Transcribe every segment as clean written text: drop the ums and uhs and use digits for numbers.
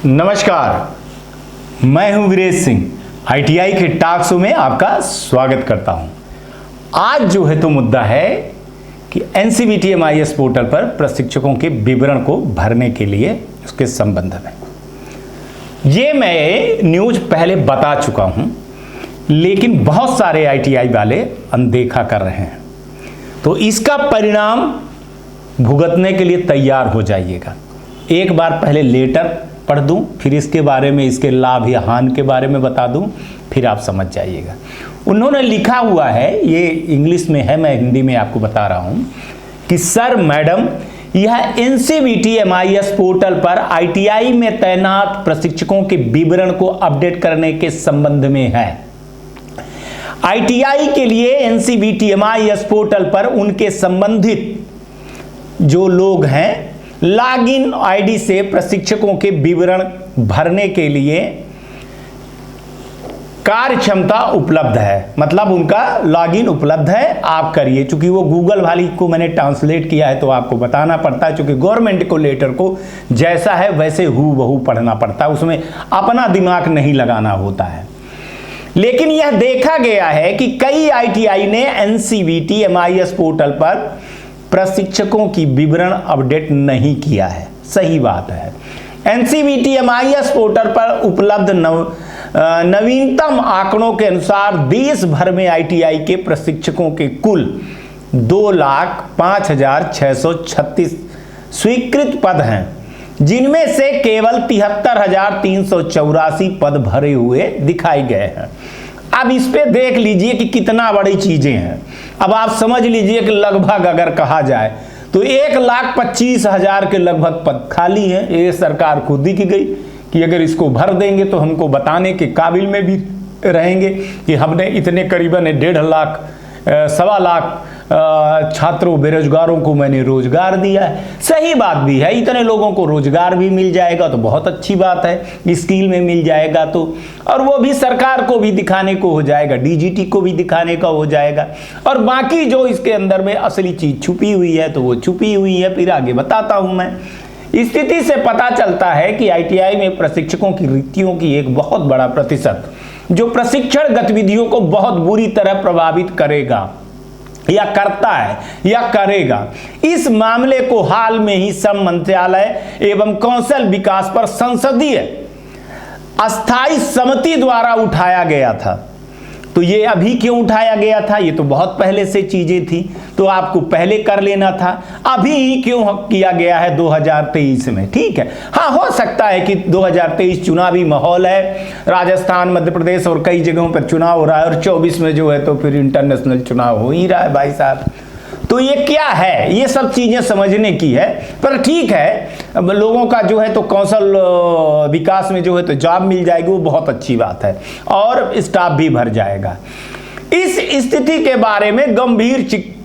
नमस्कार, मैं हूं वीरेश सिंह। आईटीआई के टॉक शो में आपका स्वागत करता हूं। आज जो है तो मुद्दा है कि एनसीवीटी MIS पोर्टल पर प्रशिक्षकों के विवरण को भरने के लिए उसके संबंध में ये मैं न्यूज पहले बता चुका हूं, लेकिन बहुत सारे आईटीआई वाले अनदेखा कर रहे हैं। तो इसका परिणाम भुगतने के लिए तैयार हो जाइएगा। एक बार पहले लेटर पढ़ दूं, फिर इसके बारे में, इसके लाभ या हानि के बारे में बता दूं, फिर आप समझ जाइएगा। उन्होंने लिखा हुआ है, ये इंग्लिश में है, मैं हिंदी में आपको बता रहा हूं कि सर मैडम, यह एनसीवीटी MIS पोर्टल पर आईटीआई में तैनात प्रशिक्षकों के विवरण को अपडेट करने के संबंध में है। आईटीआई के लिए एनसीवीटी MIS पोर्टल पर उनके संबंधित जो लोग हैं, लॉगिन आईडी से प्रशिक्षकों के विवरण भरने के लिए कार्य क्षमता उपलब्ध है। मतलब उनका लॉगिन उपलब्ध है, आप करिए। चूंकि वो गूगल वाली को मैंने ट्रांसलेट किया है तो आपको बताना पड़ता है, चूंकि गवर्नमेंट को लेटर को जैसा है वैसे हूबहू पढ़ना पड़ता है, उसमें अपना दिमाग नहीं लगाना होता है। लेकिन यह देखा गया है कि कई आईटीआई ने एनसीवीटी MIS पोर्टल पर प्रशिक्षकों की विवरण अपडेट नहीं किया है। सही बात है। एनसीवीटी MIS पोर्टल पर उपलब्ध नवीनतम आंकड़ों के अनुसार देश भर में आईटीआई के प्रशिक्षकों के कुल 2,05,636 स्वीकृत पद हैं, जिनमें से केवल 73,384 पद भरे हुए दिखाए गए हैं। अब इस पे देख लीजिए कि कितना बड़ी चीजें हैं। अब आप समझ लीजिए कि लगभग अगर कहा जाए तो 1,25,000 के लगभग पद खाली हैं। ये सरकार को दिख गई कि अगर इसको भर देंगे तो हमको बताने के काबिल में भी रहेंगे कि हमने इतने करीबन 1.5 लाख 1.25 लाख छात्रों बेरोजगारों को मैंने रोजगार दिया है। सही बात भी है, इतने लोगों को रोजगार भी मिल जाएगा तो बहुत अच्छी बात है। स्किल में मिल जाएगा तो, और वो भी सरकार को भी दिखाने को हो जाएगा, डीजीटी को भी दिखाने का हो जाएगा, और बाकी जो इसके अंदर में असली चीज छुपी हुई है तो वो छुपी हुई है। फिर आगे बताता हूं मैं। स्थिति से पता चलता है कि आईटीआई में प्रशिक्षकों की रिक्तियों की एक बहुत बड़ा प्रतिशत जो प्रशिक्षण गतिविधियों को बहुत बुरी तरह प्रभावित करेगा या करता है या करेगा। इस मामले को हाल में ही श्रम मंत्रालय एवं कौशल विकास पर संसदीय अस्थायी समिति द्वारा उठाया गया था। तो ये अभी क्यों उठाया गया था? ये तो बहुत पहले से चीजें थी, तो आपको पहले कर लेना था। अभी क्यों किया गया है 2023 में? ठीक है, हाँ, हो सकता है कि 2023 चुनावी माहौल है, राजस्थान, मध्य प्रदेश और कई जगहों पर चुनाव हो रहा है, और 24 में जो है तो फिर इंटरनेशनल चुनाव हो ही रहा है भाई साहब। तो ये क्या है, ये सब चीजें समझने की है। पर ठीक है, अब लोगों का जो है तो कौशल विकास में जो है तो जॉब मिल जाएगी, वो बहुत अच्छी बात है, और स्टाफ भी भर जाएगा। इस स्थिति के बारे में गंभीर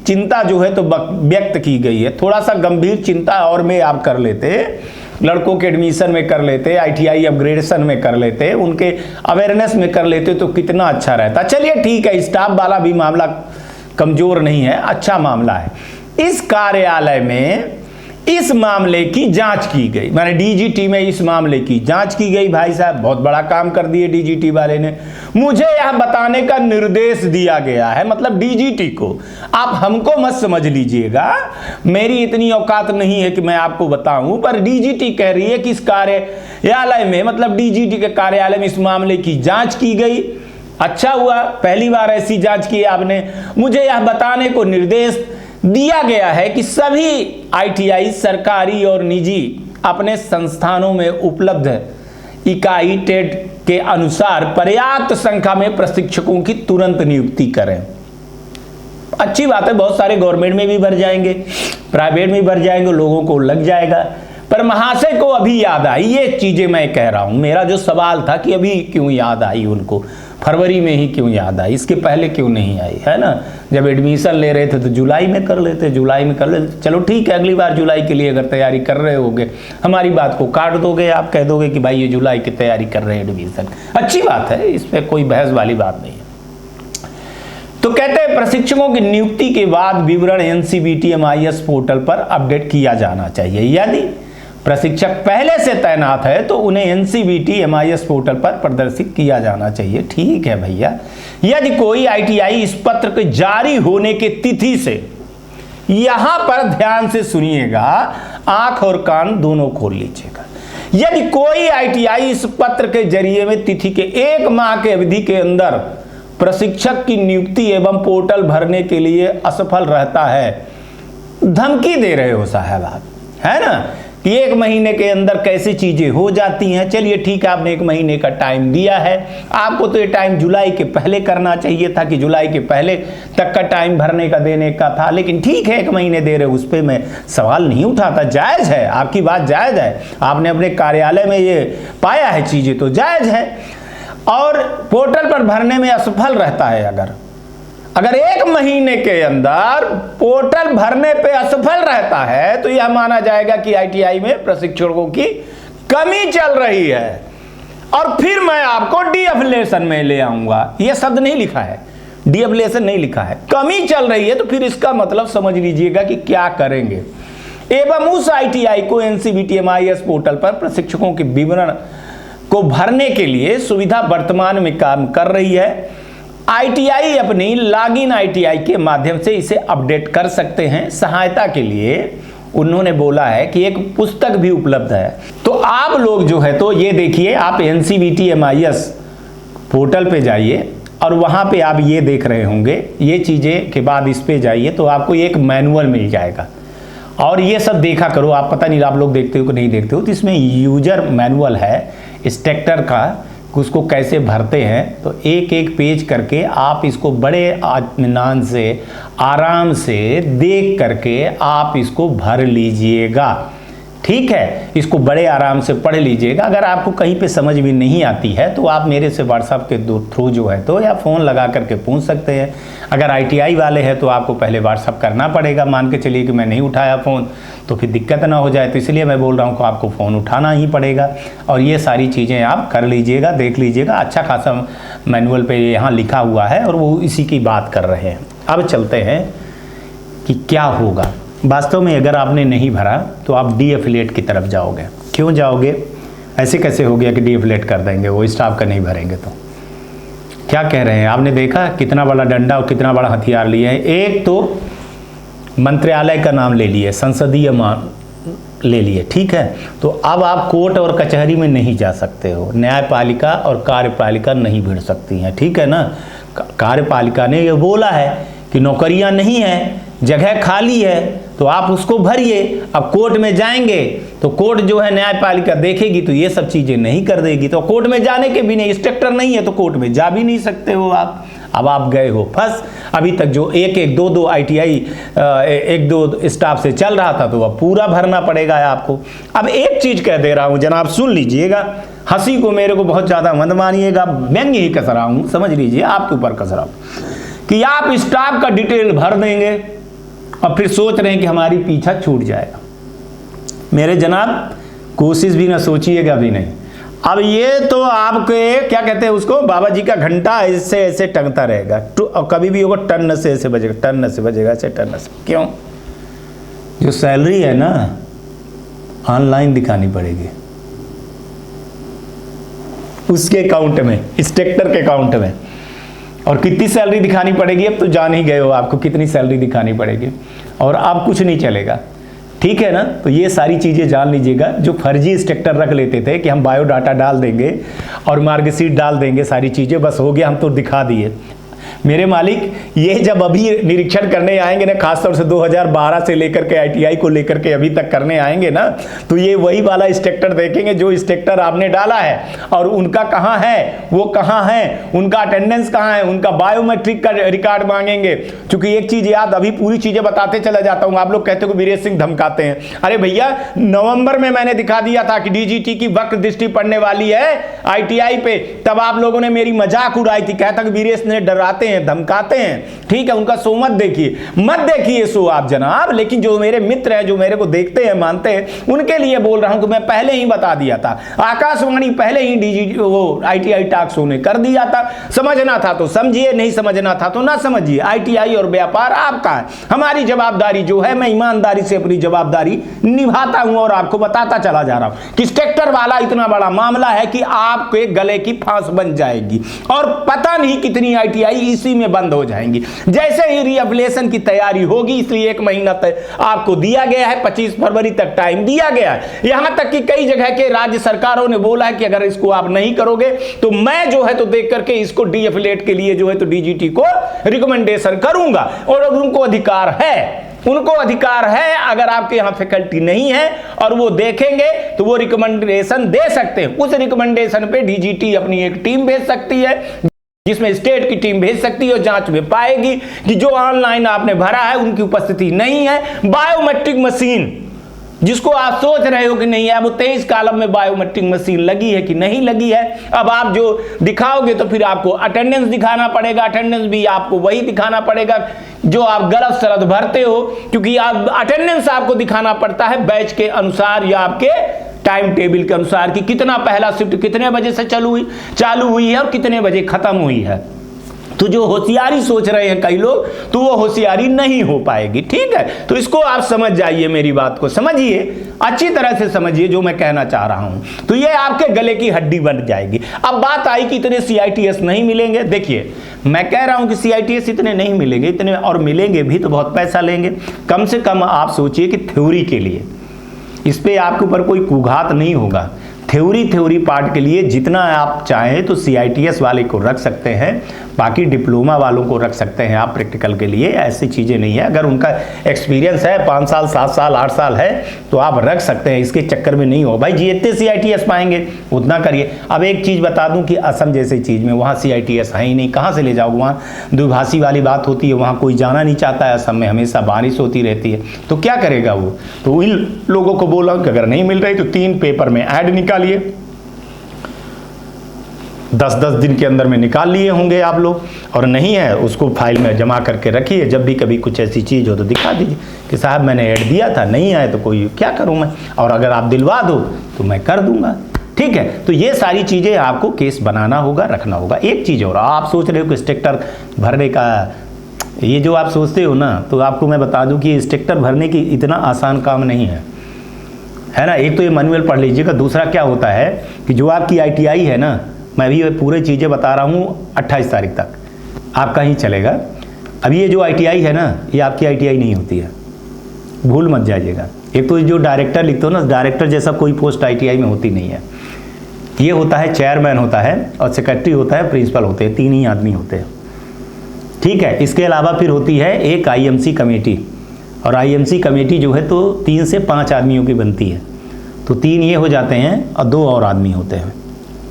चिंता जो है तो व्यक्त की गई है। थोड़ा सा गंभीर चिंता और में आप कर लेते, लड़कों के एडमिशन में कर लेते, आईटीआई अपग्रेडेशन में कर लेते, उनके अवेयरनेस में कर लेते तो कितना अच्छा रहता। चलिए ठीक है, स्टाफ वाला भी मामला कमजोर नहीं है, अच्छा मामला है। इस कार्यालय में इस मामले की जांच की गई, माने डीजीटी में इस मामले की जांच की गई। भाई साहब बहुत बड़ा काम कर दिए डीजीटी वाले ने। मुझे यह बताने का निर्देश दिया गया है, मतलब डीजीटी को। आप हमको मत समझ लीजिएगा, मेरी इतनी औकात नहीं है कि मैं आपको बताऊं, पर डीजीटी कह रही है कि इस कार्यालय में, मतलब डीजीटी के कार्यालय में इस मामले की जांच की गई। अच्छा हुआ, पहली बार ऐसी जांच की आपने। मुझे यह बताने को निर्देश दिया गया है कि सभी आईटीआई सरकारी और निजी अपने संस्थानों में उपलब्ध इकाई टेट के अनुसार पर्याप्त संख्या में प्रशिक्षकों की तुरंत नियुक्ति करें। अच्छी बात है, बहुत सारे गवर्नमेंट में भी भर जाएंगे, प्राइवेट में भी भर जाएंगे, लोगों को लग जाएगा। पर महाशय को अभी याद आई, ये चीजें मैं कह रहा हूं। मेरा जो सवाल था कि अभी क्यों याद आई उनको, फरवरी में ही क्यों याद आई, इसके पहले क्यों नहीं आई, है ना? जब एडमिशन ले रहे थे तो जुलाई में कर लेते, जुलाई में कर लेते। चलो ठीक है, अगली बार जुलाई के लिए अगर तैयारी कर रहे होगे, हमारी बात को काट दोगे, आप कह दोगे कि भाई ये जुलाई की तैयारी कर रहे हैं एडमिशन। अच्छी बात है, इस पर कोई बहस वाली बात नहीं है। तो कहते हैं प्रशिक्षकों की नियुक्ति के बाद विवरण एनसीवीटी MIS पोर्टल पर अपडेट किया जाना चाहिए। यदि प्रशिक्षक पहले से तैनात है तो उन्हें एनसीवीटी एमआईएस पोर्टल पर प्रदर्शित किया जाना चाहिए। ठीक है भैया, यदि कोई आईटीआई इस पत्र के जारी होने की तिथि से, यहां पर ध्यान से सुनिएगा, आंख और कान दोनों खोल लीजिएगा, यदि कोई आईटीआई इस पत्र के जरिए में तिथि के 1 माह के अवधि के अंदर प्रशिक्षक की नियुक्ति एवं पोर्टल भरने के लिए असफल रहता है, धमकी दे रहे हो साहब आप, है ना, कि 1 महीने के अंदर कैसी चीजें हो जाती हैं। चलिए ठीक है, आपने 1 महीने का टाइम दिया है, आपको तो ये टाइम जुलाई के पहले करना चाहिए था, कि जुलाई के पहले तक का टाइम भरने का देने का था, लेकिन ठीक है 1 महीने दे रहे, उस पर मैं सवाल नहीं उठाता, जायज है, आपकी बात जायज है, आपने अपने कार्यालय में ये पाया है चीजें तो जायज है। और पोर्टल पर भरने में असफल रहता है, अगर 1 महीने के अंदर पोर्टल भरने पे असफल रहता है तो यह माना जाएगा कि आईटीआई में प्रशिक्षकों की कमी चल रही है, और फिर मैं आपको डीएफिलिएशन में ले आऊंगा। यह शब्द नहीं लिखा है, डीएफिलिएशन नहीं लिखा है, कमी चल रही है, तो फिर इसका मतलब समझ लीजिएगा कि क्या करेंगे। एवं उस आईटीआई को एनसीवीटी एमआईएस पोर्टल पर प्रशिक्षकों के विवरण को भरने के लिए सुविधा वर्तमान में काम कर रही है। आईटीआई अपनी लॉगिन आईटीआई के माध्यम से इसे अपडेट कर सकते हैं। सहायता के लिए उन्होंने बोला है कि एक पुस्तक भी उपलब्ध है। तो आप लोग जो है तो ये देखिए, आप एनसीवीटी एमआईएस पोर्टल पे जाइए और वहाँ पे आप ये देख रहे होंगे, ये चीज़ें के बाद इस पे जाइए तो आपको एक मैनुअल मिल जाएगा, और ये सब देखा करो। आप पता नहीं आप लोग देखते हो कि नहीं देखते हो, तो इसमें यूजर मैनुअल है इस ट्रैक्टर का, उसको कैसे भरते हैं, तो एक एक पेज करके आप इसको बड़े इत्मीनान से आराम से देख करके आप इसको भर लीजिएगा। ठीक है, इसको बड़े आराम से पढ़ लीजिएगा। अगर आपको कहीं पे समझ भी नहीं आती है तो आप मेरे से व्हाट्सएप के थ्रू जो है तो या फ़ोन लगा करके पूछ सकते हैं। अगर आईटीआई वाले हैं तो आपको पहले व्हाट्सएप करना पड़ेगा, मान के चलिए कि मैं नहीं उठाया फ़ोन तो फिर दिक्कत ना हो जाए, तो इसलिए मैं बोल रहा हूँ कि आपको फ़ोन उठाना ही पड़ेगा, और ये सारी चीज़ें आप कर लीजिएगा, देख लीजिएगा। अच्छा खासा मैनुअल पे यहाँ लिखा हुआ है और वो इसी की बात कर रहे हैं। अब चलते हैं कि क्या होगा। वास्तव में अगर आपने नहीं भरा तो आप डीएफिलिएट की तरफ जाओगे। क्यों जाओगे? ऐसे कैसे हो गया कि डीएफिलिएट कर देंगे, वो स्टाफ का नहीं भरेंगे तो क्या कह रहे हैं? आपने देखा कितना बड़ा डंडा और कितना बड़ा हथियार लिए हैं। एक तो मंत्रालय का नाम ले लिए, संसदीय ले लिए, ठीक है, तो अब आप कोर्ट और कचहरी में नहीं जा सकते हो, न्यायपालिका और कार्यपालिका नहीं भिड़ सकती हैं, ठीक है ना। कार्यपालिका ने ये बोला है कि नौकरियां नहीं है, जगह खाली है, तो आप उसको भरिए। अब कोर्ट में जाएंगे तो कोर्ट जो है न्यायपालिका देखेगी तो ये सब चीज़ें नहीं कर देगी, तो कोर्ट में जाने के भी नहीं, इंस्ट्रक्टर नहीं है तो कोर्ट में जा भी नहीं सकते हो आप। अब आप गए हो फंस। अभी तक जो एक दो आईटीआई 1-2 स्टाफ से चल रहा था तो अब पूरा भरना पड़ेगा आपको। अब एक चीज़ कह दे रहा हूँ जनाब, सुन लीजिएगा, हंसी को मेरे को बहुत ज़्यादा मत मानिएगा, व्यंग्य ही कस रहा हूँ, समझ लीजिए, आपके ऊपर कस रहा हूँ कि आप स्टाफ का डिटेल भर देंगे और फिर सोच रहे हैं कि हमारी पीछा छूट जाएगा। मेरे जनाब कोशिश भी ना सोचिएगा भी नहीं। अब ये तो आपके क्या कहते हैं उसको, बाबा जी का घंटा ऐसे ऐसे टंगता रहेगा, और कभी भी होगा टन से ऐसे बजेगा, टन से बजेगा, ऐसे टन से। क्यों? जो सैलरी है ना ऑनलाइन दिखानी पड़ेगी उसके अकाउंट में, इस ट्रैक्टर के अकाउंट में। और कितनी सैलरी दिखानी पड़ेगी अब तो जान ही गए हो आपको कितनी सैलरी दिखानी पड़ेगी, और अब कुछ नहीं चलेगा, ठीक है ना। तो ये सारी चीज़ें जान लीजिएगा। जो फर्जी इंस्ट्रक्टर रख लेते थे कि हम बायोडाटा डाल देंगे और मार्कशीट डाल देंगे, सारी चीज़ें बस हो गया, हम तो दिखा दिए। मेरे मालिक ये जब अभी निरीक्षण करने आएंगे ना, खासतौर से 2012 से लेकर के आईटीआई को लेकर के अभी तक करने आएंगे ना, तो ये वही वाला इंस्ट्रक्टर देखेंगे जो इंस्ट्रक्टर आपने डाला है, और उनका कहाँ है, वो कहाँ है, उनका अटेंडेंस कहाँ है, उनका बायोमेट्रिक का रिकॉर्ड मांगेंगे। क्योंकि एक चीज़ याद, अभी पूरी चीज़ें बताते चला जाता हूँ। आप लोग कहते हो कि वीरेश सिंह धमकाते हैं। अरे भैया, नवंबर में मैंने दिखा दिया था कि डीजीटी की वक्र दृष्टि पड़ने वाली है आईटीआई पे, तब आप लोगों ने मेरी मजाक उड़ाई थी, कहता कि वीरेश ने डराते हैं, धमकाते हैं, ठीक है, उनका शो मत देखिए शो आप जनाब। लेकिन जो मेरे मित्र हैं, जो मेरे को देखते हैं, मानते हैं, उनके लिए बोल रहा हूं कि मैं पहले ही बता दिया था, आकाशवाणी पहले ही ITI टॉक शो ने कर दिया था। समझना था तो समझिए, नहीं समझना था तो ना समझिए। ITI और व्यापार आपका है, हमारी जवाबदारी जो है, मैं ईमानदारी से अपनी जवाबदारी निभाता हूं और आपको बताता चला जा रहा हूं कि ट्रैक्टर वाला इतना बड़ा मामला है कि आपके गले की फांस बन जाएगी और पता नहीं कितनी ITI इसी में बंद हो जाएंगी जैसे ही रीएफिलिएशन की तैयारी होगी। इसलिए 1 महीना तक आपको दिया गया है, 25 फरवरी तक टाइम दिया गया है। यहां तक कि कई जगह के राज्य सरकारों ने बोला है कि अगर इसको आप नहीं करोगे तो मैं जो है तो देख करके इसको डीएफिलिएट के लिए जो है तो DGT को रिकमेंडेशन करूंगा। और उनको अधिकार है, अगर आपके यहां फैकल्टी नहीं है और वो देखेंगे तो वो रिकमेंडेशन दे सकते हैं। उस रिकमेंडेशन पे DGT अपनी एक टीम भेज सकती है, जिसमें स्टेट की टीम भेज सकती है और जांच में पाएगी कि जो ऑनलाइन आपने भरा है उनकी उपस्थिति नहीं है। बायोमेट्रिक मशीन जिसको आप सोच रहे हो कि नहीं है, वो 23 कॉलम में बायोमेट्रिक मशीन लगी है कि नहीं लगी है। अब आप जो दिखाओगे तो फिर आपको अटेंडेंस दिखाना पड़ेगा, अटेंडेंस भी आपको वही दिखाना पड़ेगा जो आप गलत सलत भरते हो, क्योंकि आप अटेंडेंस आपको दिखाना पड़ता है बैच के अनुसार या आपके टाइम टेबल के अनुसार कि कितना पहला शिफ्ट कितने बजे से चालू हुई है और कितने बजे खत्म हुई है। तो जो होशियारी सोच रहे हैं कई लोग, तो वो होशियारी नहीं हो पाएगी, ठीक है। तो इसको आप समझ जाइए, मेरी बात को समझिए, अच्छी तरह से समझिए जो मैं कहना चाह रहा हूं। तो ये आपके गले की हड्डी बन जाएगी। अब बात आई कि इतने CITS नहीं मिलेंगे। देखिए, मैं कह रहा हूं कि CITS इतने नहीं मिलेंगे, इतने और मिलेंगे भी तो बहुत पैसा लेंगे। कम से कम आप सोचिए कि थ्योरी के लिए इस पे आपके ऊपर कोई कुघात नहीं होगा। थ्योरी पार्ट के लिए जितना आप चाहें तो CITS वाले को रख सकते हैं, बाकी डिप्लोमा वालों को रख सकते हैं आप प्रैक्टिकल के लिए। ऐसी चीज़ें नहीं है, अगर उनका एक्सपीरियंस है 5 साल 7 साल 8 साल है तो आप रख सकते हैं, इसके चक्कर में नहीं हो भाई। जितने CITS पाएंगे उतना करिए। अब एक चीज़ बता दूं कि असम जैसी चीज़ में वहाँ CITS है ही नहीं, कहाँ से ले जाओगे? वहाँ द्विभाषी वाली बात होती है, वहाँ कोई जाना नहीं चाहता है। असम में हमेशा बारिश होती रहती है, तो क्या करेगा वो? तो इन लोगों को बोला कि अगर नहीं मिल रही तो 3 पेपर में ऐड निकालिए, 10-10 दिन के अंदर में निकाल लिए होंगे आप लोग, और नहीं है उसको फाइल में जमा करके रखिए। जब भी कभी कुछ ऐसी चीज़ हो तो दिखा दीजिए कि साहब मैंने ऐड दिया था, नहीं आए तो कोई क्या करूं मैं, और अगर आप दिलवा दो तो मैं कर दूंगा, ठीक है। तो ये सारी चीज़ें आपको केस बनाना होगा, रखना होगा। एक चीज़ और, आप सोच रहे हो कि स्ट्रक्चर भरने का, ये जो आप सोचते हो ना, तो आपको मैं बता दूँ कि स्ट्रक्चर भरने की इतना आसान काम नहीं है ना। एक तो ये मैनुअल पढ़ लीजिएगा, दूसरा क्या होता है कि जो आपकी ITI है ना, मैं भी पूरे चीज़ें बता रहा हूँ, 28 तारीख तक आपका ही चलेगा। अब ये जो ITI है ना, ये आपकी ITI नहीं होती है, भूल मत जाइएगा। एक तो जो डायरेक्टर लिखते हो ना, डायरेक्टर जैसा कोई पोस्ट ITI में होती नहीं है। ये होता है चेयरमैन होता है और सेक्रेटरी होता है, प्रिंसिपल होते हैं, 3 ही आदमी होते हैं, ठीक है। इसके अलावा फिर होती है एक IMC कमेटी, और IMC कमेटी जो है तो 3 से 5 आदमियों की बनती है। तो 3 ये हो जाते हैं और 2 और आदमी होते हैं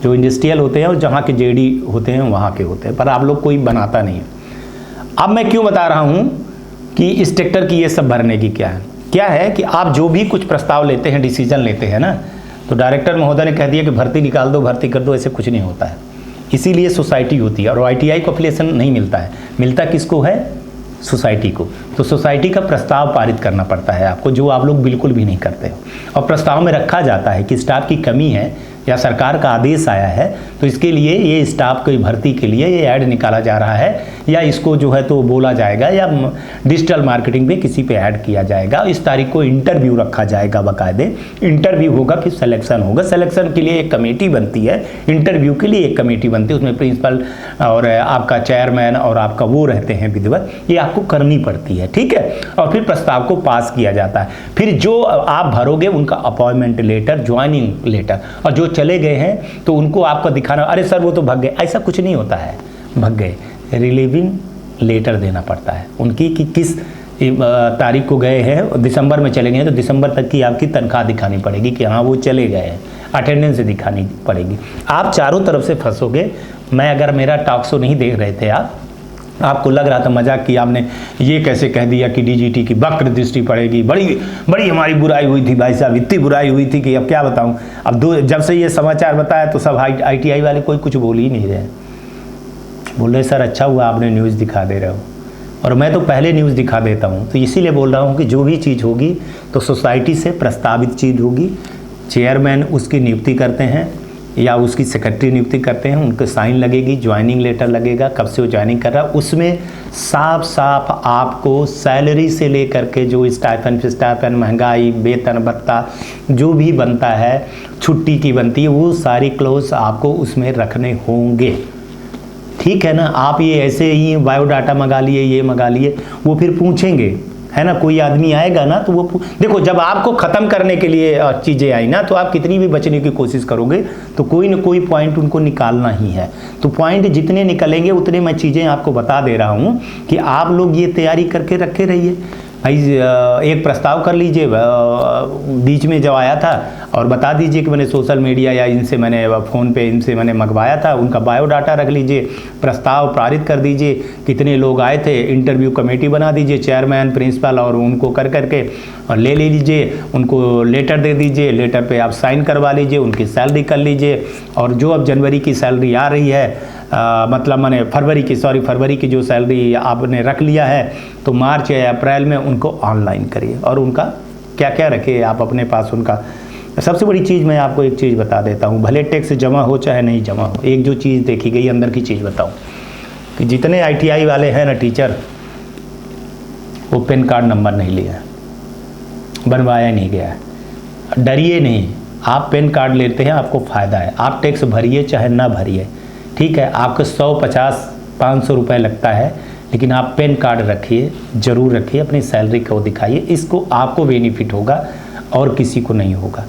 जो इंडस्ट्रियल होते हैं और जहाँ के JD होते हैं वहाँ के होते हैं, पर आप लोग कोई बनाता नहीं है। अब मैं क्यों बता रहा हूँ कि इस ट्रैक्टर की ये सब भरने की क्या है कि आप जो भी कुछ प्रस्ताव लेते हैं, डिसीजन लेते हैं ना, तो डायरेक्टर महोदय ने कह दिया कि भर्ती निकाल दो, भर्ती कर दो, ऐसे कुछ नहीं होता है। इसीलिए सोसाइटी होती है, और ITI को एफिलिएशन नहीं मिलता है, मिलता किसको है? सोसाइटी को। तो सोसाइटी का प्रस्ताव पारित करना पड़ता है आपको, जो आप लोग बिल्कुल भी नहीं करते हो। और प्रस्ताव में रखा जाता है कि स्टाफ की कमी है या सरकार का आदेश आया है, तो इसके लिए ये स्टाफ की भर्ती के लिए ये ऐड निकाला जा रहा है, या इसको जो है तो बोला जाएगा, या डिजिटल मार्केटिंग पे किसी पे ऐड किया जाएगा। इस तारीख को इंटरव्यू रखा जाएगा, बाकायदे इंटरव्यू होगा, फिर सिलेक्शन होगा। सिलेक्शन के लिए एक कमेटी बनती है, इंटरव्यू के लिए एक कमेटी बनती है, उसमें प्रिंसिपल और आपका चेयरमैन और आपका वो रहते हैं विधिवत, ये आपको करनी पड़ती है, ठीक है। और फिर प्रस्ताव को पास किया जाता है। फिर जो आप भरोगे उनका अपॉइंटमेंट लेटर, ज्वाइनिंग लेटर, और जो चले गए हैं तो उनको आपको दिखाना, अरे सर वो तो भाग गए, ऐसा कुछ नहीं होता है, भाग गए, रिलीविंग लेटर देना पड़ता है उनकी कि किस तारीख को गए हैं। दिसंबर में चले गए हैं तो दिसंबर तक की आपकी तनख्वाह दिखानी पड़ेगी कि हाँ वो चले गए हैं, अटेंडेंस दिखानी पड़ेगी। आप चारों तरफ से फंसोगे। मैं अगर मेरा टॉक शो नहीं देख रहे थे आपको लग रहा था मजाक कि आपने ये कैसे कह दिया कि DGT की वक्र दृष्टि पड़ेगी, बड़ी हमारी बुराई हुई थी भाई साहब, इतनी बुराई हुई थी कि अब क्या बताऊं। अब जब से ये समाचार बताया तो सब ITI वाले कोई कुछ बोल ही नहीं रहे। बोले सर अच्छा हुआ आपने न्यूज़ दिखा दे रहे हो, और मैं तो पहले न्यूज़ दिखा देता हूँ। तो इसीलिए बोल रहा हूँ कि जो भी चीज़ होगी तो सोसाइटी से प्रस्तावित चीज़ होगी, चेयरमैन उसकी नियुक्ति करते हैं या उसकी सेक्रेटरी नियुक्ति करते हैं, उनके साइन लगेगी, ज्वाइनिंग लेटर लगेगा, कब से वो ज्वाइनिंग कर रहा है, उसमें साफ साफ आपको सैलरी से लेकर के जो स्टाइपेंड महंगाई वेतन भत्ता जो भी बनता है, छुट्टी की बनती है, वो सारी क्लोज आपको उसमें रखने होंगे। ठीक है ना। आप ये ऐसे ही बायोडाटा मंगा लिए, ये मंगा लिए, वो फिर पूछेंगे, है ना। कोई आदमी आएगा ना तो वो देखो, जब आपको ख़त्म करने के लिए चीज़ें आई ना, तो आप कितनी भी बचने की कोशिश करोगे तो कोई ना कोई पॉइंट उनको निकालना ही है। तो पॉइंट जितने निकलेंगे उतने मैं चीज़ें आपको बता दे रहा हूँ कि आप लोग ये तैयारी करके रखे रहिए। भाई एक प्रस्ताव कर लीजिए, बीच में जब आया था, और बता दीजिए कि मैंने सोशल मीडिया या इनसे मैंने फ़ोन पे इनसे मैंने मंगवाया था, उनका बायोडाटा रख लीजिए, प्रस्ताव पारित कर दीजिए, कितने लोग आए थे, इंटरव्यू कमेटी बना दीजिए, चेयरमैन प्रिंसिपल और उनको कर करके और ले लीजिए, उनको लेटर दे दीजिए, लेटर पे आप साइन करवा लीजिए, उनकी सैलरी कर लीजिए, और जो अब जनवरी की सैलरी आ रही है, मतलब मैंने फरवरी की जो सैलरी आपने रख लिया है, तो मार्च या अप्रैल में उनको ऑनलाइन करिए, और उनका क्या क्या रखिए आप अपने पास। उनका सबसे बड़ी चीज़ मैं आपको एक चीज़ बता देता हूँ, भले टैक्स जमा हो चाहे नहीं जमा हो, एक जो चीज़ देखी गई अंदर की चीज़ बताऊँ कि जितने ITI वाले हैं ना टीचर, वो पैन कार्ड नंबर नहीं लिया, बनवाया नहीं गया है। डरिए नहीं, आप पैन कार्ड लेते हैं आपको फ़ायदा है, आप टैक्स भरिए चाहे ना भरिए, ठीक है। आपको 150-500 रुपये लगता है, लेकिन आप पैन कार्ड रखिए, ज़रूर रखिए, अपनी सैलरी को दिखाइए, इसको आपको बेनिफिट होगा और किसी को नहीं होगा।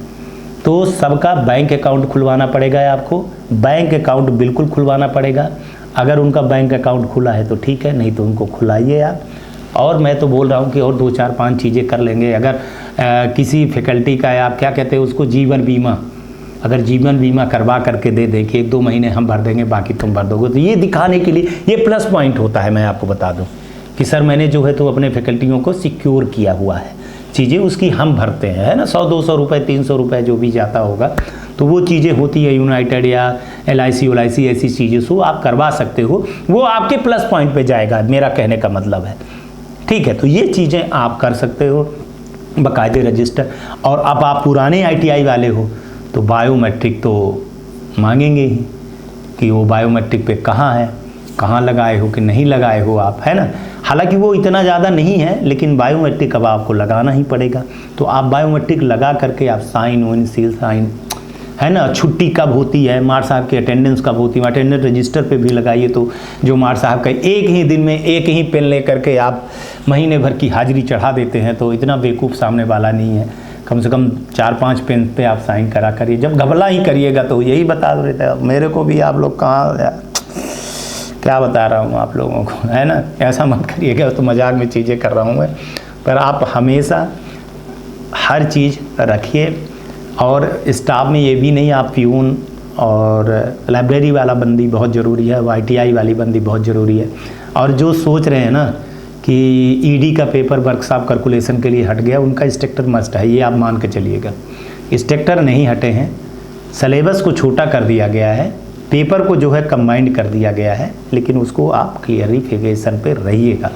तो सबका बैंक अकाउंट खुलवाना पड़ेगा, आपको बैंक अकाउंट बिल्कुल खुलवाना पड़ेगा। अगर उनका बैंक अकाउंट खुला है तो ठीक है, नहीं तो उनको खुलाइए आप। और मैं तो बोल रहा हूँ कि और 2-4-5 चीज़ें कर लेंगे। अगर किसी फैकल्टी का आप क्या कहते हैं उसको, जीवन बीमा, अगर जीवन बीमा करवा करके दे दें कि 1-2 महीने हम भर देंगे बाकी तुम भर दोगे, तो ये दिखाने के लिए ये प्लस पॉइंट होता है। मैं आपको बता दूं कि सर मैंने जो है तो अपने फैकल्टियों को सिक्योर किया हुआ है, चीज़ें उसकी हम भरते हैं, है ना। 100-200 रुपये 300 रुपये जो भी जाता होगा, तो वो चीज़ें होती है यूनाइटेड या LIC ऐसी चीज़ें सो आप करवा सकते हो, वो आपके प्लस पॉइंट पे जाएगा, मेरा कहने का मतलब है। ठीक है, तो ये चीज़ें आप कर सकते हो बाकायदे रजिस्टर। और अब आप पुराने ITI वाले हो तो बायोमेट्रिक तो मांगेंगे ही कि वो बायोमेट्रिक पे कहाँ है, कहाँ लगाए हो कि नहीं लगाए हो आप, है ना। हालांकि वो इतना ज़्यादा नहीं है, लेकिन बायोमेट्रिक अब आपको लगाना ही पड़ेगा। तो आप बायोमेट्रिक लगा करके आप साइन सील साइन, है ना। छुट्टी कब होती है, मार साहब की अटेंडेंस कब होती है, अटेंडेंस रजिस्टर पे भी लगाइए। तो जो मार साहब का एक ही दिन में एक ही पेन ले करके आप महीने भर की हाजिरी चढ़ा देते हैं, तो इतना बेवकूफ़ सामने वाला नहीं है। कम से कम 4-5 पेन पे आप साइन करा करिए। जब घबला ही करिएगा तो यही बता देते हैं मेरे को भी, आप लोग कहाँ क्या बता रहा हूँ आप लोगों को, है ना। ऐसा मत करिएगा, तो मजाक में चीज़ें कर रहा हूँ मैं, पर आप हमेशा हर चीज़ रखिए। और स्टाफ में ये भी नहीं, आप प्यून और लाइब्रेरी वाला बंदी बहुत ज़रूरी है, वो ITI वाली बंदी बहुत ज़रूरी है। और जो सोच रहे हैं ना कि ED का पेपर वर्कशॉप कैलकुलेशन के लिए हट गया, उनका इंस्ट्रक्टर मस्ट है, ये आप मान के चलिएगा। इंस्ट्रक्टर नहीं हटे हैं, सिलेबस को छोटा कर दिया गया है, पेपर को जो है कंबाइंड कर दिया गया है, लेकिन उसको आप क्लियरिफिकेशन पे रहिएगा।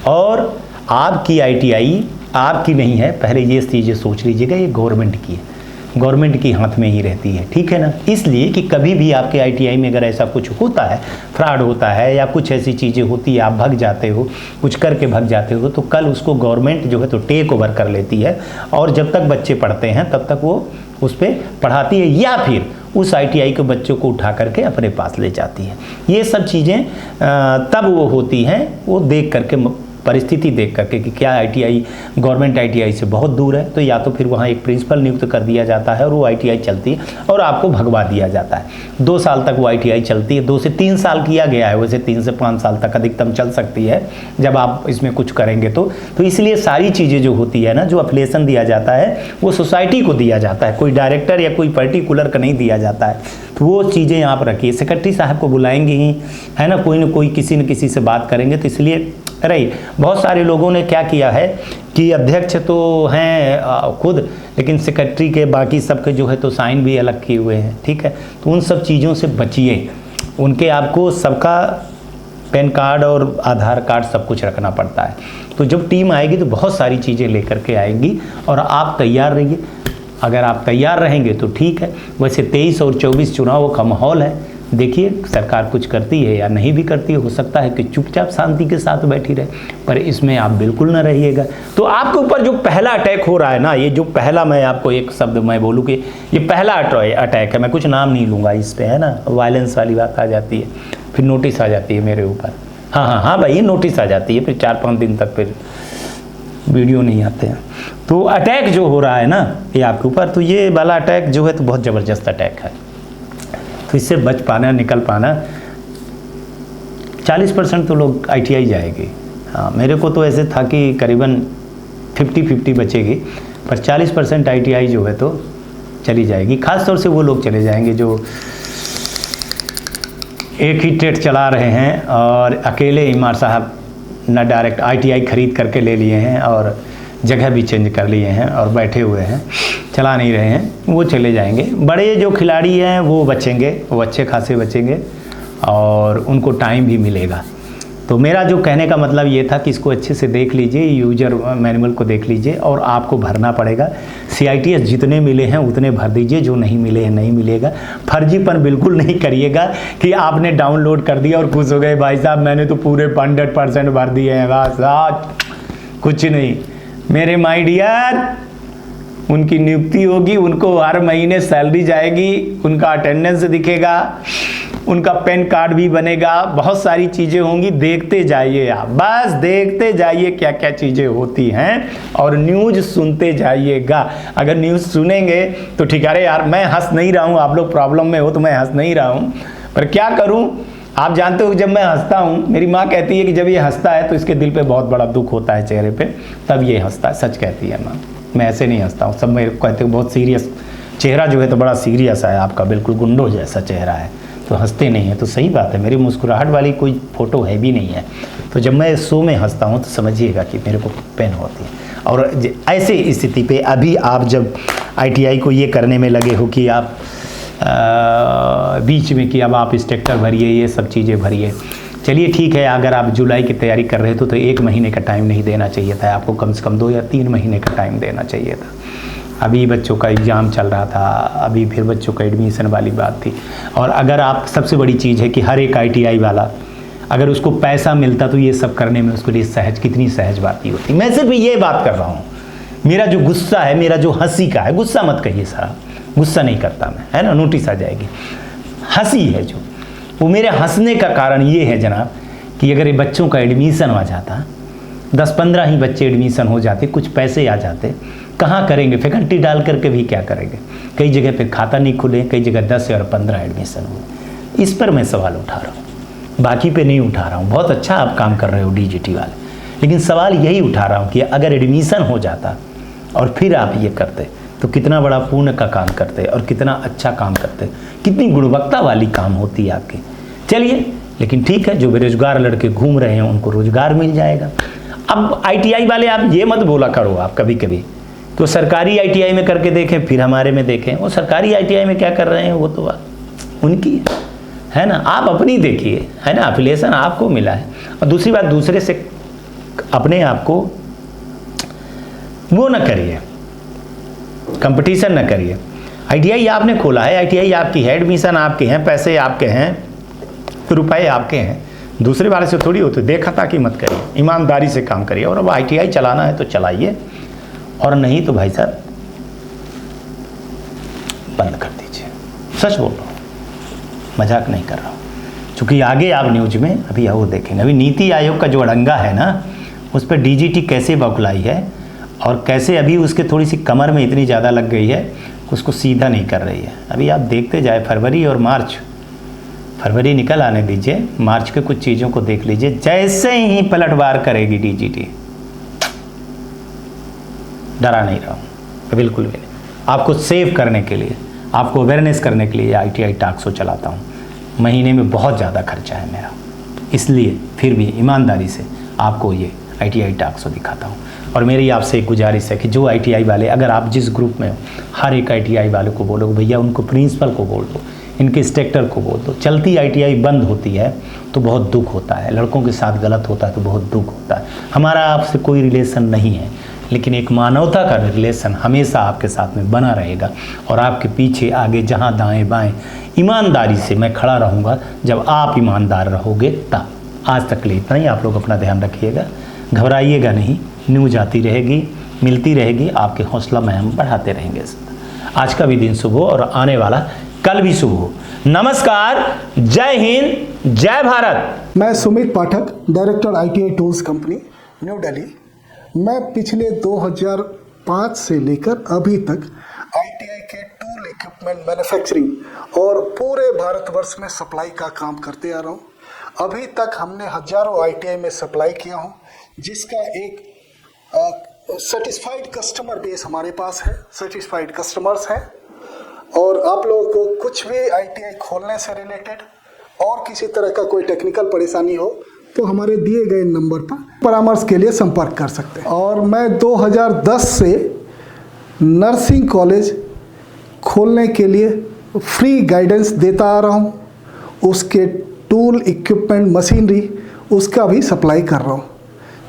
और आपकी ITI आपकी नहीं है, पहले ये चीज़ें सोच लीजिएगा, ये गवर्नमेंट की है, गवर्नमेंट की हाथ में ही रहती है, ठीक है ना। इसलिए कि कभी भी आपके ITI में अगर ऐसा कुछ होता है, फ्रॉड होता है या कुछ ऐसी चीज़ें होती है, आप भग जाते हो, कुछ करके भग जाते हो, तो कल उसको गवर्नमेंट जो है तो टेक ओवर कर लेती है, और जब तक बच्चे पढ़ते हैं तब तक वो उस पर पढ़ाती है, या फिर उस ITI के बच्चों को उठा करके अपने पास ले जाती है। ये सब चीज़ें तब वो होती हैं, वो देख करके, परिस्थिति देख करके कि क्या ITI गवर्नमेंट ITI से बहुत दूर है, तो या तो फिर वहाँ एक प्रिंसिपल नियुक्त कर दिया जाता है और वो ITI चलती है और आपको भगवा दिया जाता है। 2 साल तक वो ITI चलती है, 2 से 3 साल किया गया है, वैसे 3 से 5 साल तक अधिकतम चल सकती है जब आप इसमें कुछ करेंगे तो इसलिए सारी चीज़ें जो होती है ना, जो अफिलिएशन दिया जाता है वो सोसाइटी को दिया जाता है, कोई डायरेक्टर या कोई पर्टिकुलर का नहीं दिया जाता है। तो वो चीज़ें आप रखिए, सेक्रेटरी साहब को बुलाएंगे ही, है ना, कोई न कोई किसी न किसी से बात करेंगे। तो इसलिए रही, बहुत सारे लोगों ने क्या किया है कि अध्यक्ष तो हैं खुद, लेकिन सेक्रेटरी के बाकी सबके जो है तो साइन भी अलग किए हुए हैं, ठीक है। तो उन सब चीज़ों से बचिए, उनके आपको सबका पैन कार्ड और आधार कार्ड सब कुछ रखना पड़ता है। तो जब टीम आएगी तो बहुत सारी चीज़ें लेकर के आएगी और आप तैयार रहिए। अगर आप तैयार रहेंगे तो ठीक है। वैसे 23 और 24 चुनावों का माहौल है, देखिए सरकार कुछ करती है या नहीं भी करती है। हो सकता है कि चुपचाप शांति के साथ बैठी रहे, पर इसमें आप बिल्कुल ना रहिएगा। तो आपके ऊपर जो पहला अटैक हो रहा है ना, ये जो पहला, मैं आपको एक शब्द मैं बोलूँ कि ये पहला अटैक है, मैं कुछ नाम नहीं लूँगा इस पर, है ना, वायलेंस वाली बात आ जाती है, फिर नोटिस आ जाती है मेरे ऊपर। हाँ भाई, नोटिस आ जाती है, फिर 4-5 दिन तक फिर वीडियो नहीं आते हैं। तो अटैक जो हो रहा है ना ये आपके ऊपर, तो ये वाला अटैक जो है तो बहुत ज़बरदस्त अटैक है। तो इससे बच पाना, निकल पाना, 40% तो लोग ITI जाएगी। हाँ, मेरे को तो ऐसे था कि करीबन 50-50 बचेगी, पर 40% ITI जो है तो चली जाएगी। ख़ास तौर से वो लोग चले जाएंगे जो एक ही ट्रेड चला रहे हैं और अकेले इमार साहब न डायरेक्ट ITI खरीद करके ले लिए हैं और जगह भी चेंज कर लिए हैं और बैठे हुए हैं, चला नहीं रहे हैं, वो चले जाएंगे। बड़े जो खिलाड़ी हैं वो बचेंगे, वो अच्छे खासे बचेंगे और उनको टाइम भी मिलेगा। तो मेरा जो कहने का मतलब ये था कि इसको अच्छे से देख लीजिए, यूजर मैनुअल को देख लीजिए और आपको भरना पड़ेगा। CITS जितने मिले हैं उतने भर दीजिए, जो नहीं मिले हैं नहीं मिलेगा। फर्जीपन बिल्कुल नहीं करिएगा कि आपने डाउनलोड कर दिया और खुश हो गए, भाई साहब मैंने तो पूरे 100% भर दिए हैं, बस आज कुछ नहीं। मेरे माय डियर, उनकी नियुक्ति होगी, उनको हर महीने सैलरी जाएगी, उनका अटेंडेंस दिखेगा, उनका पैन कार्ड भी बनेगा, बहुत सारी चीज़ें होंगी। देखते जाइए आप, बस देखते जाइए क्या क्या चीज़ें होती हैं और न्यूज़ सुनते जाइएगा। अगर न्यूज़ सुनेंगे तो ठीक है। अरे यार मैं हंस नहीं रहा हूँ, आप लोग प्रॉब्लम में हो तो मैं हंस नहीं रहा हूँ, पर क्या करूँ, आप जानते हो जब मैं हंसता हूँ, मेरी माँ कहती है कि जब ये हंसता है तो इसके दिल पे बहुत बड़ा दुख होता है चेहरे पे, तब ये हंसता है। सच कहती है माँ, मैं ऐसे नहीं हंसता हूँ। सब मेरे कहते हैं बहुत सीरियस चेहरा जो है तो बड़ा सीरियस है आपका, बिल्कुल गुंडो जैसा चेहरा है, तो हंसते नहीं है। तो सही बात है, मेरी मुस्कुराहट वाली कोई फ़ोटो है भी नहीं है। तो जब मैं शो में हंसता हूँ तो समझिएगा कि मेरे को पेन होती है। और ऐसे स्थिति पे अभी आप जब ITI को ये करने में लगे हो कि आप बीच में कि अब आप स्ट्रक्चर भरिए, ये सब चीज़ें भरिए, चलिए ठीक है। अगर आप जुलाई की तैयारी कर रहे थे तो 1 महीने का टाइम नहीं देना चाहिए था आपको, कम से कम 2 या 3 महीने का टाइम देना चाहिए था। अभी बच्चों का एग्ज़ाम चल रहा था, अभी फिर बच्चों का एडमिशन वाली बात थी। और अगर आप, सबसे बड़ी चीज़ है कि हर एक ITI वाला अगर उसको पैसा मिलता तो ये सब करने में उसके लिए सहज, कितनी सहज बात ही होती। मैं सिर्फ ये बात कर रहा हूँ, मेरा जो गुस्सा है, मेरा जो हंसी का है, गुस्सा मत कहिए साहब, गुस्सा नहीं करता मैं, है ना, नोटिस आ जाएगी। हंसी है जो, वो मेरे हंसने का कारण ये है जनाब कि अगर ये बच्चों का एडमिशन हो जाता, 10-15 ही बच्चे एडमिशन हो जाते, कुछ पैसे आ जाते, कहाँ करेंगे, फैकल्टी डाल करके भी क्या करेंगे। कई जगह पे खाता नहीं खुले, कई जगह 10 और 15 एडमिशन हुए। इस पर मैं सवाल उठा रहा हूँ, बाकी पे नहीं उठा रहा हूँ। बहुत अच्छा आप काम कर रहे हो DGT वाले, लेकिन सवाल यही उठा रहा हूँ कि अगर एडमिशन हो जाता और फिर आप ये करते तो कितना बड़ा पुण्य का काम करते और कितना अच्छा काम करते, कितनी गुणवत्ता वाली काम होती है आपकी। चलिए, लेकिन ठीक है, जो बेरोजगार लड़के घूम रहे हैं उनको रोजगार मिल जाएगा। अब ITI वाले आप ये मत बोला करो, आप कभी कभी तो सरकारी ITI में करके देखें, फिर हमारे में देखें। वो सरकारी ITI में क्या कर रहे हैं वो तो उनकी है ना, आप अपनी देखिए, है ना, एफिलिएशन आपको मिला है। और दूसरी बात, दूसरे से अपने आप को वो न करिए, कंपटीशन न करिए। ITI आपने खोला है, ITI आपकी है, एडमिशन आपके हैं, पैसे आपके हैं, रुपए आपके हैं, दूसरे वाले से थोड़ी होते। देखा ताकि मत करिए, ईमानदारी से काम करिए। और अब ITI चलाना है तो चलाइए, और नहीं तो भाई साहब बंद कर दीजिए। सच बोल रहा हूँ, मजाक नहीं कर रहा हूँ। चूँकि आगे आप न्यूज में अभी वो देखेंगे, अभी नीति आयोग का जो अड़ंगा है ना, उस पर DGT कैसे बौखलाई है और कैसे अभी उसके थोड़ी सी कमर में इतनी ज़्यादा लग गई है, उसको सीधा नहीं कर रही है। अभी आप देखते जाए, फरवरी और मार्च, फरवरी निकल आने दीजिए, मार्च के कुछ चीज़ों को देख लीजिए, जैसे ही पलटवार करेगी DGT। डरा नहीं रहा हूँ बिल्कुल भी नहीं। आपको सेव करने के लिए, आपको अवेयरनेस करने के लिए ITI टॉक शो चलाता हूँ। महीने में बहुत ज़्यादा खर्चा है मेरा, इसलिए फिर भी ईमानदारी से आपको ये ITI टॉक शो दिखाता हूँ। और मेरी आपसे एक गुजारिश है कि जो ITI वाले, अगर आप जिस ग्रुप में हो, हर एक ITI वाले को बोलो भैया, उनको प्रिंसिपल को बोल दो, इनके इंस्ट्रक्टर को बोल दो। चलती ITI बंद होती है तो बहुत दुख होता है, लड़कों के साथ गलत होता है तो बहुत दुख होता है। हमारा आपसे कोई रिलेशन नहीं है, लेकिन एक मानवता का रिलेशन हमेशा आपके साथ में बना रहेगा और आपके पीछे आगे जहाँ दाएं बाएं ईमानदारी से मैं खड़ा रहूँगा। जब आप ईमानदार रहोगे तब। आज तक के लिए इतना ही। आप लोग अपना ध्यान रखिएगा, घबराइएगा नहीं, न्यूज आती रहेगी, मिलती रहेगी, आपके हौसला में हम बढ़ाते रहेंगे। आज का भी दिन शुभ हो और आने वाला कल भी शुभ हो। नमस्कार, जय हिंद, जय भारत। मैं Sumit Pathak, director ITI tools company, New Delhi. मैं पिछले 2005 से लेकर अभी तक ITI के टूल इक्विपमेंट मैन्युफैक्चरिंग और पूरे भारतवर्ष में सप्लाई का काम करते आ रहा हूँ। अभी तक हमने हजारों ITI में सप्लाई किया हूँ, जिसका एक सेटिस्फाइड कस्टमर बेस हमारे पास है, सेटिस्फाइड कस्टमर्स हैं। और आप लोगों को कुछ भी ITI खोलने से रिलेटेड और किसी तरह का कोई टेक्निकल परेशानी हो तो हमारे दिए गए नंबर पर परामर्श के लिए संपर्क कर सकते हैं। और मैं 2010 से नर्सिंग कॉलेज खोलने के लिए फ्री गाइडेंस देता आ रहा हूँ। उसके टूल इक्विपमेंट मशीनरी उसका भी सप्लाई कर रहा हूँ।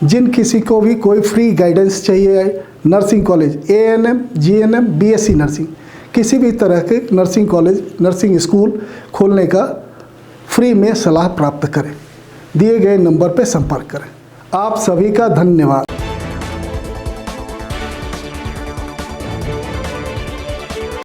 जिन किसी को भी कोई फ्री गाइडेंस चाहिए, nursing college ANM, GNM, BSc nursing, किसी भी तरह के नर्सिंग कॉलेज, नर्सिंग स्कूल खोलने का फ्री में सलाह प्राप्त करें। दिए गए नंबर पर संपर्क करें। आप सभी का धन्यवाद।